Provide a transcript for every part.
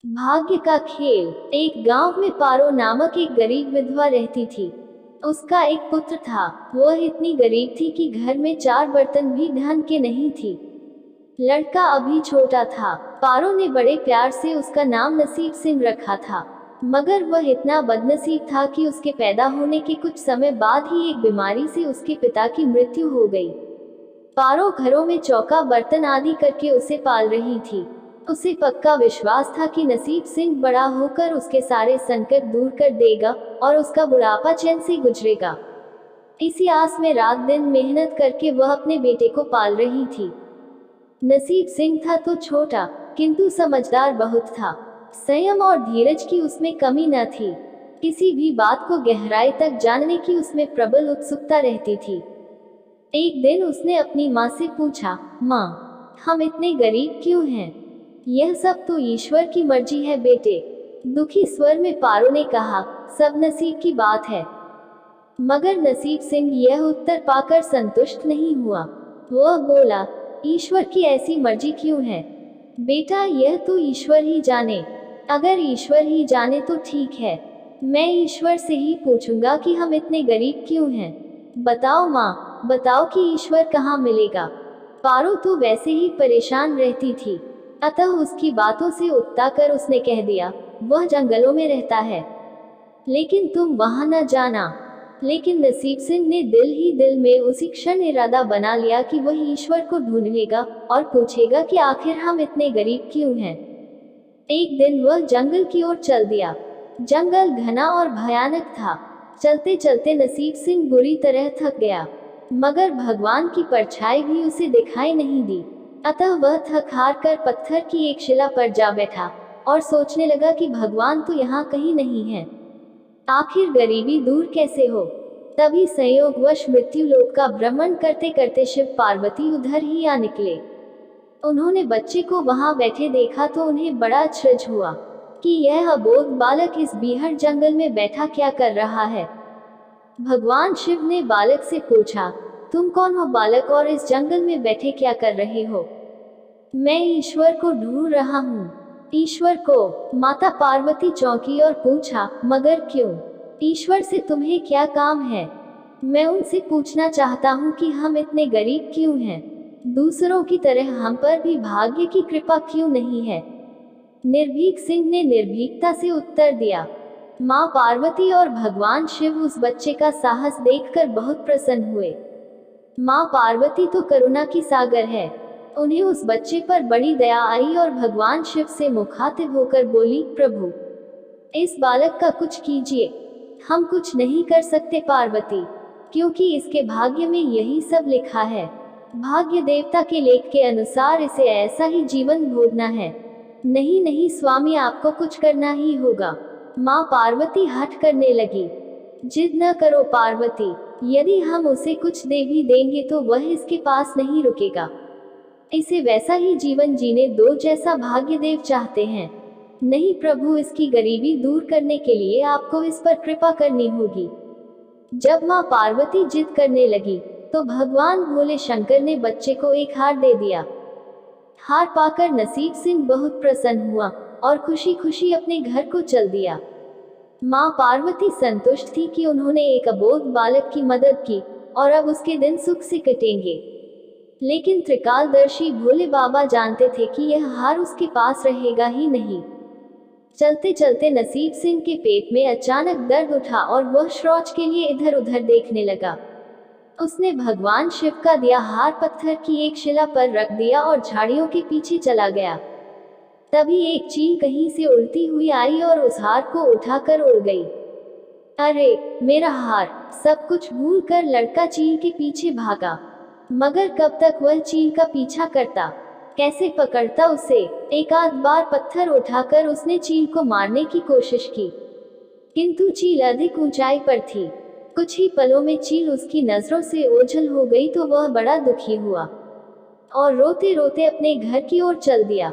भाग्य का खेल। एक गांव में पारो नामक एक गरीब विधवा रहती थी। उसका एक पुत्र था। वह इतनी गरीब थी कि घर में 4 बर्तन भी ढंग के नहीं थी। लड़का अभी छोटा था। पारो ने बड़े प्यार से उसका नाम नसीब सिंह रखा था, मगर वह इतना बदनसीब था कि उसके पैदा होने के कुछ समय बाद ही एक बीमारी से उसके पिता की मृत्यु हो गई। पारो घरों में चौका बर्तन आदि करके उसे पाल रही थी। उसे पक्का विश्वास था कि नसीब सिंह बड़ा होकर उसके सारे संकट दूर कर देगा और उसका बुढ़ापा चैन से गुजरेगा। इसी आस में रात दिन मेहनत करके वह अपने बेटे को पाल रही थी। नसीब सिंह था तो छोटा, किंतु समझदार बहुत था। संयम और धीरज की उसमें कमी न थी। किसी भी बात को गहराई तक जानने की उसमें प्रबल उत्सुकता रहती थी। एक दिन उसने अपनी माँ से पूछा, माँ, हम इतने गरीब क्यों हैं? यह सब तो ईश्वर की मर्जी है बेटे। दुखी स्वर में पारो ने कहा, सब नसीब की बात है। मगर नसीब सिंह यह उत्तर पाकर संतुष्ट नहीं हुआ। वह बोला, ईश्वर की ऐसी मर्जी क्यों है? बेटा, यह तो ईश्वर ही जाने। अगर ईश्वर ही जाने तो ठीक है। मैं ईश्वर से ही पूछूंगा कि हम इतने गरीब क्यों हैं। बताओ माँ, बताओ कि ईश्वर कहाँ मिलेगा। पारो तो वैसे ही परेशान रहती थी, अतः उसकी बातों से उकता कर उसने कह दिया, वह जंगलों में रहता है, लेकिन तुम वहां न जाना। लेकिन नसीब सिंह ने दिल ही दिल में उसी क्षण इरादा बना लिया कि वह ईश्वर को ढूंढेगा और पूछेगा कि आखिर हम इतने गरीब क्यों हैं। एक दिन वह जंगल की ओर चल दिया। जंगल घना और भयानक था। चलते चलते नसीब सिंह बुरी तरह थक गया, मगर भगवान की परछाई भी उसे दिखाई नहीं दी। अतः वह थक हार कर पत्थर की एक शिला पर जा बैठा और सोचने लगा कि भगवान तो यहाँ कहीं नहीं है। आखिर गरीबी दूर कैसे हो? तभी संयोगवश मृत्यु लोक का भ्रमण करते करते शिव पार्वती उधर ही आ निकले। उन्होंने बच्चे को वहां बैठे देखा तो उन्हें बड़ा आश्चर्य हुआ कि यह अबोध बालक इस बीहड़ जंगल में बैठा क्या कर रहा है। भगवान शिव ने बालक से पूछा, तुम कौन हो बालक, और इस जंगल में बैठे क्या कर रहे हो? मैं ईश्वर को ढूंढ रहा हूँ। ईश्वर को? माता पार्वती चौंकी और पूछा, मगर क्यों? ईश्वर से तुम्हें क्या काम है? मैं उनसे पूछना चाहता हूँ कि हम इतने गरीब क्यों हैं? दूसरों की तरह हम पर भी भाग्य की कृपा क्यों नहीं है? निर्भीक सिंह ने निर्भीकता से उत्तर दिया। माँ पार्वती और भगवान शिव उस बच्चे का साहस देखकर बहुत प्रसन्न हुए। माँ पार्वती तो करुणा की सागर है। उन्हें उस बच्चे पर बड़ी दया आई और भगवान शिव से मुखातिब होकर बोली, प्रभु, इस बालक का कुछ कीजिए। हम कुछ नहीं कर सकते पार्वती, क्योंकि इसके भाग्य में यही सब लिखा है। भाग्य देवता के लेख के अनुसार इसे ऐसा ही जीवन भोगना है। नहीं नहीं स्वामी, आपको कुछ करना ही होगा। माँ पार्वती हठ करने लगी। जिद न करो पार्वती, यदि हम उसे कुछ दे भी देंगे तो वह इसके पास नहीं रुकेगा। इसे वैसा ही जीवन जीने दो जैसा भाग्यदेव चाहते हैं। नहीं प्रभु, इसकी गरीबी दूर करने के लिए आपको इस पर कृपा करनी होगी। जब माँ पार्वती जिद करने लगी तो भगवान भोले शंकर ने बच्चे को एक हार दे दिया। हार पाकर नसीब सिंह बहुत प्रसन्न हुआ और खुशी खुशी अपने घर को चल दिया। माँ पार्वती संतुष्ट थी कि उन्होंने एक अबोध बालक की मदद की और अब उसके दिन सुख से कटेंगे। लेकिन त्रिकालदर्शी भोले बाबा जानते थे कि यह हार उसके पास रहेगा ही नहीं। चलते चलते नसीब सिंह के पेट में अचानक दर्द उठा और वह शौच के लिए इधर उधर देखने लगा। उसने भगवान शिव का दिया हार पत्थर की एक शिला पर रख दिया और झाड़ियों के पीछे चला गया। तभी एक चील कहीं से उड़ती हुई आई और उस हार को उठाकर उड़ गई। अरे मेरा हार! सब कुछ भूल कर लड़का चील के पीछे भागा, मगर कब तक वह चील का पीछा करता, कैसे पकड़ता उसे। एक आध बार पत्थर उठाकर उसने चील को मारने की कोशिश की, किंतु चील अधिक ऊंचाई पर थी। कुछ ही पलों में चील उसकी नजरों से ओझल हो गई तो वह बड़ा दुखी हुआ और रोते रोते अपने घर की ओर चल दिया।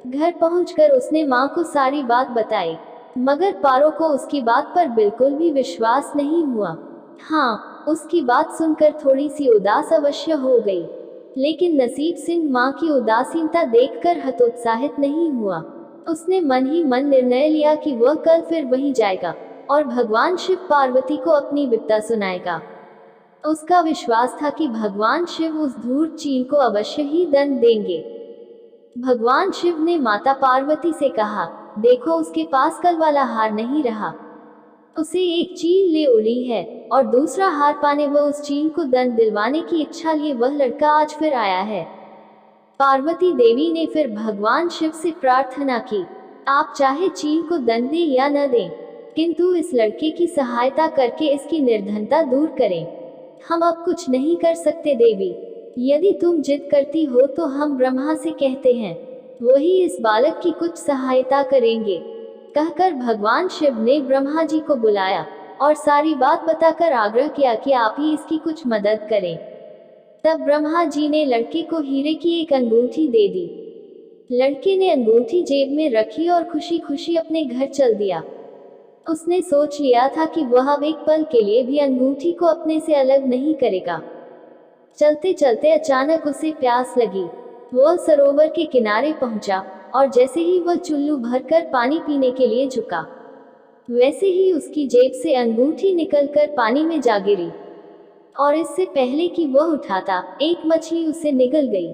घर पहुंचकर उसने माँ को सारी बात बताई, मगर पारो को उसकी बात पर बिल्कुल भी विश्वास नहीं हुआ। हाँ, उसकी बात सुनकर थोड़ी सी उदास अवश्य हो गई, लेकिन नसीब सिंह माँ की उदासीनता देखकर हतोत्साहित नहीं हुआ। उसने मन ही मन निर्णय लिया कि वह कल फिर वहीं जाएगा और भगवान शिव पार्वती को अपनी विपदा सुनाएगा। उसका विश्वास था कि भगवान शिव उस धूर्त चील को अवश्य ही दंड देंगे। भगवान शिव ने माता पार्वती से कहा, देखो उसके पास कल वाला हार नहीं रहा, उसे एक चील ले उड़ी है और दूसरा हार पाने वह उस चील को दंड दिलवाने की इच्छा लिए वह लड़का आज फिर आया है। पार्वती देवी ने फिर भगवान शिव से प्रार्थना की, आप चाहे चील को दंड दें या न दें, किंतु इस लड़के की सहायता करके इसकी निर्धनता दूर करें। हम अब कुछ नहीं कर सकते देवी, यदि तुम जिद करती हो तो हम ब्रह्मा से कहते हैं, वही इस बालक की कुछ सहायता करेंगे। कहकर भगवान शिव ने ब्रह्मा जी को बुलाया और सारी बात बताकर आग्रह किया कि आप ही इसकी कुछ मदद करें। तब ब्रह्मा जी ने लड़के को हीरे की एक अंगूठी दे दी। लड़के ने अंगूठी जेब में रखी और खुशी खुशी अपने घर चल दिया। उसने सोच लिया था कि वह अब एक पल के लिए भी अंगूठी को अपने से अलग नहीं करेगा। चलते चलते अचानक उसे प्यास लगी। वह सरोवर के किनारे पहुंचा और जैसे ही वह चुल्लू भरकर पानी पीने के लिए झुका, वैसे ही उसकी जेब से अंगूठी निकलकर पानी में जा गिरी और इससे पहले कि वह उठाता, एक मछली उसे निगल गई।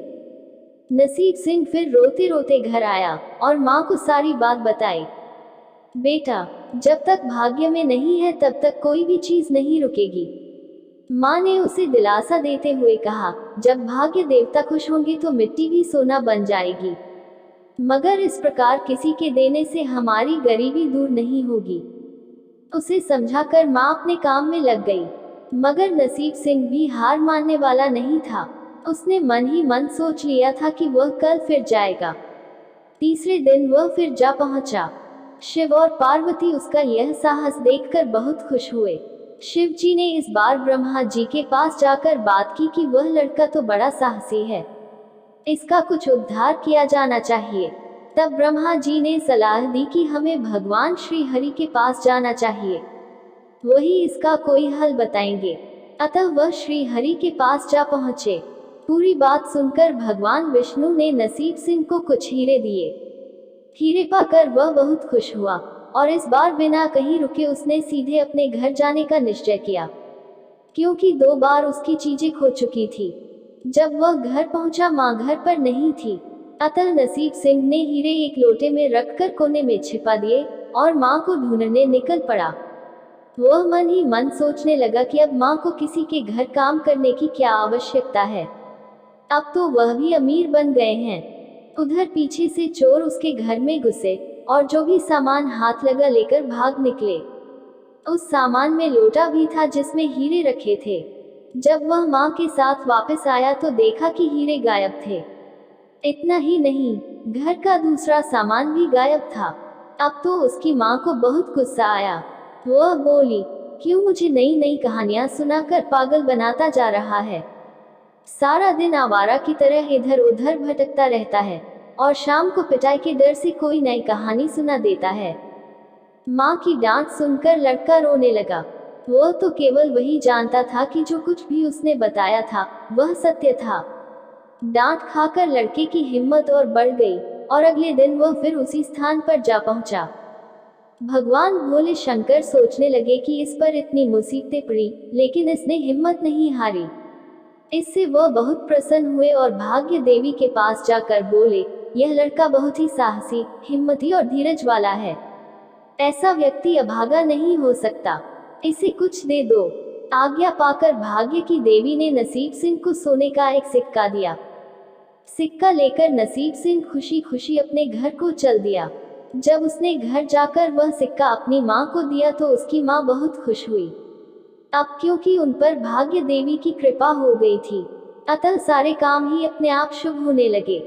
नसीब सिंह फिर रोते रोते घर आया और माँ को सारी बात बताई। बेटा, जब तक भाग्य में नहीं है तब तक कोई भी चीज नहीं रुकेगी। माँ ने उसे दिलासा देते हुए कहा, जब भाग्य देवता खुश होंगे तो मिट्टी भी सोना बन जाएगी, मगर इस प्रकार किसी के देने से हमारी गरीबी दूर नहीं होगी। उसे समझाकर माँ अपने काम में लग गई, मगर नसीब सिंह भी हार मानने वाला नहीं था। उसने मन ही मन सोच लिया था कि वह कल फिर जाएगा। तीसरे दिन वह फिर जा पहुंचा। शिव और पार्वती उसका यह साहस देखकर बहुत खुश हुए। शिव जी ने इस बार ब्रह्मा जी के पास जाकर बात की कि वह लड़का तो बड़ा साहसी है, इसका कुछ उद्धार किया जाना चाहिए। तब ब्रह्मा जी ने सलाह दी कि हमें भगवान श्री हरि के पास जाना चाहिए, वही इसका कोई हल बताएंगे। अतः वह श्री हरि के पास जा पहुंचे। पूरी बात सुनकर भगवान विष्णु ने नसीब सिंह को कुछ हीरे दिए। हीरे पाकर वह बहुत खुश हुआ और इस बार बिना कहीं रुके उसने सीधे अपने घर जाने का निश्चय किया, क्योंकि 2 बार उसकी चीजें खो चुकी थी। जब वह घर पहुंचा, माँ घर पर नहीं थी, अतः नसीब सिंह ने हीरे एक लोटे में रखकर कोने में छिपा दिए और माँ को ढूंढने निकल पड़ा। वह मन ही मन सोचने लगा कि अब माँ को किसी के घर काम करने की क्या आवश्यकता है, अब तो वह भी अमीर बन गए हैं। उधर पीछे से चोर उसके घर में घुसे और जो भी सामान हाथ लगा लेकर भाग निकले। उस सामान में लोटा भी था जिसमें हीरे रखे थे। जब वह माँ के साथ वापस आया तो देखा कि हीरे गायब थे। इतना ही नहीं, घर का दूसरा सामान भी गायब था। अब तो उसकी माँ को बहुत गुस्सा आया। वह बोली, क्यों मुझे नई नई कहानियां सुनाकर पागल बनाता जा रहा है? सारा दिन आवारा की तरह इधर उधर भटकता रहता है और शाम को पिटाई के डर से कोई नई कहानी सुना देता है। माँ की डांट सुनकर लड़का रोने लगा। वह तो केवल वही जानता था कि जो कुछ भी उसने बताया था वह सत्य था। डांट खाकर लड़के की हिम्मत और बढ़ गई और अगले दिन वह फिर उसी स्थान पर जा पहुंचा। भगवान भोले शंकर सोचने लगे कि इस पर इतनी मुसीबतें पड़ी, लेकिन इसने हिम्मत नहीं हारी। इससे वह बहुत प्रसन्न हुए और भाग्य देवी के पास जाकर बोले, यह लड़का बहुत ही साहसी, हिम्मती और धीरज वाला है। ऐसा व्यक्ति अभागा नहीं हो सकता, इसे कुछ दे दो। आज्ञा पाकर भाग्य की देवी ने नसीब सिंह को सोने का एक सिक्का दिया। सिक्का लेकर नसीब सिंह खुशी खुशी अपने घर को चल दिया। जब उसने घर जाकर वह सिक्का अपनी माँ को दिया तो उसकी माँ बहुत खुश हुई। अब क्योंकि उन पर भाग्य देवी की कृपा हो गई थी, अतः सारे काम ही अपने आप शुभ होने लगे।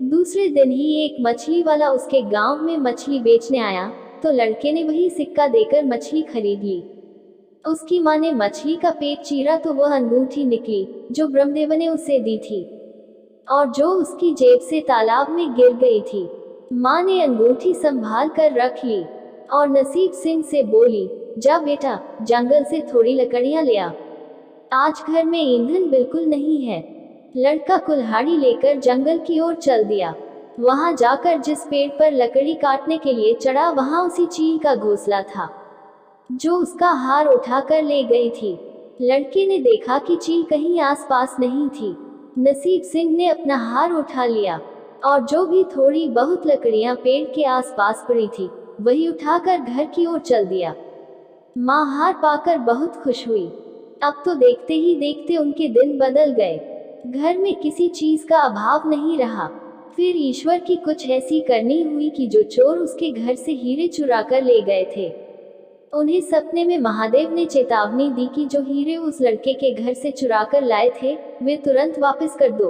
दूसरे दिन ही एक मछली वाला उसके गांव में मछली बेचने आया तो लड़के ने वही सिक्का देकर मछली खरीद ली। उसकी माँ ने मछली का पेट चीरा तो वह अंगूठी निकली जो ब्रह्मदेव ने उसे दी थी और जो उसकी जेब से तालाब में गिर गई थी। माँ ने अंगूठी संभाल कर रख ली और नसीब सिंह से बोली, जा बेटा, जंगल से थोड़ी लकड़ियां ले आ, आज घर में ईंधन बिल्कुल नहीं है। लड़का कुल्हाड़ी लेकर जंगल की ओर चल दिया। वहां जाकर जिस पेड़ पर लकड़ी काटने के लिए चढ़ा, वहां उसी चील का घोंसला था जो उसका हार उठाकर ले गई थी। लड़के ने देखा कि चील कहीं आसपास नहीं थी। नसीब सिंह ने अपना हार उठा लिया और जो भी थोड़ी बहुत लकड़ियां पेड़ के आसपास पड़ी थी, वही उठाकर घर की ओर चल दिया। माँ हार पाकर बहुत खुश हुई। अब तो देखते ही देखते उनके दिन बदल गए। घर में किसी चीज का अभाव नहीं रहा। फिर ईश्वर की कुछ ऐसी करनी हुई कि जो चोर उसके घर से हीरे चुरा कर ले गए थे, उन्हें सपने में महादेव ने चेतावनी दी कि जो हीरे उस लड़के के घर से चुरा कर लाए थे, वे तुरंत वापस कर दो,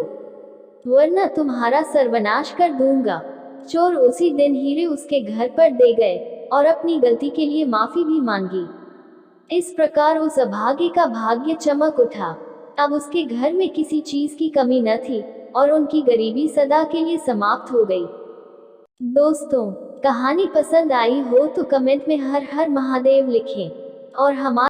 वरना तुम्हारा सर्वनाश कर दूंगा। चोर उसी दिन हीरे उसके घर पर दे गए और अपनी गलती के लिए माफी भी मांगी। इस प्रकार उस अभागे का भाग्य चमक उठा। अब उसके घर में किसी चीज की कमी न थी और उनकी गरीबी सदा के लिए समाप्त हो गई। दोस्तों, कहानी पसंद आई हो तो कमेंट में हर हर महादेव लिखें और हमारे